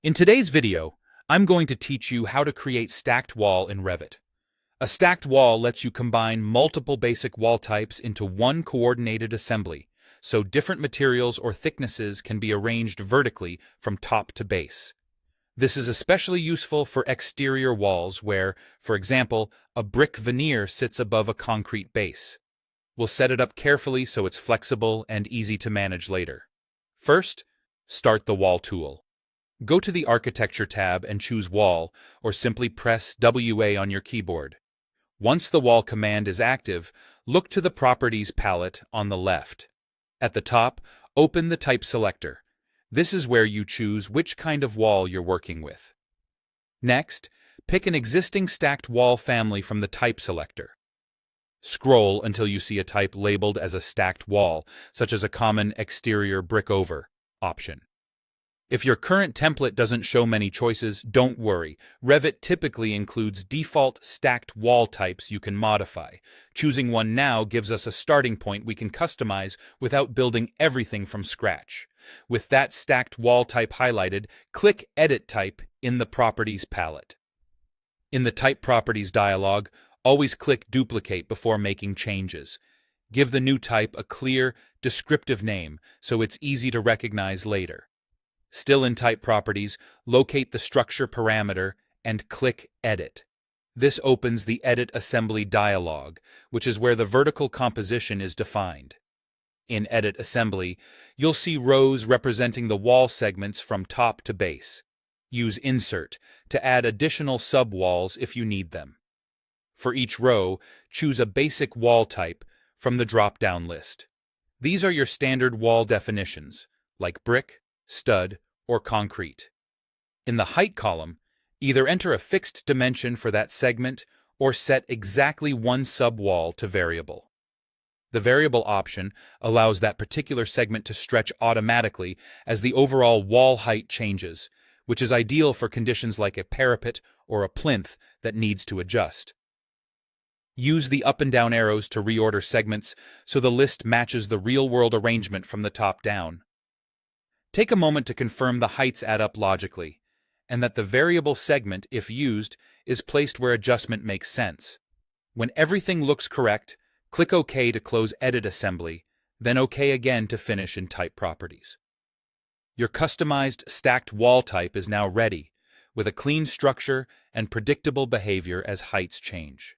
In today's video, I'm going to teach you how to create stacked wall in Revit. A stacked wall lets you combine multiple basic wall types into one coordinated assembly, so different materials or thicknesses can be arranged vertically from top to base. This is especially useful for exterior walls where, for example, a brick veneer sits above a concrete base. We'll set it up carefully so it's flexible and easy to manage later. First, start the Wall tool. Go to the Architecture tab and choose Wall, or simply press WA on your keyboard. Once the Wall command is active, look to the Properties palette on the left. At the top, open the Type selector. This is where you choose which kind of wall you're working with. Next, pick an existing stacked wall family from the Type selector. Scroll until you see a type labeled as a stacked wall, such as a common exterior brick over option. If your current template doesn't show many choices, don't worry. Revit typically includes default stacked wall types you can modify. Choosing one now gives us a starting point we can customize without building everything from scratch. With that stacked wall type highlighted, click Edit Type in the Properties palette. In the Type Properties dialog, always click Duplicate before making changes. Give the new type a clear, descriptive name so it's easy to recognize later. Still in Type Properties, locate the structure parameter and click Edit. This opens the Edit Assembly dialog, which is where the vertical composition is defined. In Edit Assembly, you'll see rows representing the wall segments from top to base. Use Insert to add additional subwalls if you need them. For each row, choose a basic wall type from the drop-down list. These are your standard wall definitions, like brick, stud, or concrete. In the height column, either enter a fixed dimension for that segment or set exactly one subwall to variable. The variable option allows that particular segment to stretch automatically as the overall wall height changes, which is ideal for conditions like a parapet or a plinth that needs to adjust. Use the up and down arrows to reorder segments so the list matches the real-world arrangement from the top down. Take a moment to confirm the heights add up logically, and that the variable segment, if used, is placed where adjustment makes sense. When everything looks correct, click OK to close Edit Assembly, then OK again to finish in Type Properties. Your customized stacked wall type is now ready, with a clean structure and predictable behavior as heights change.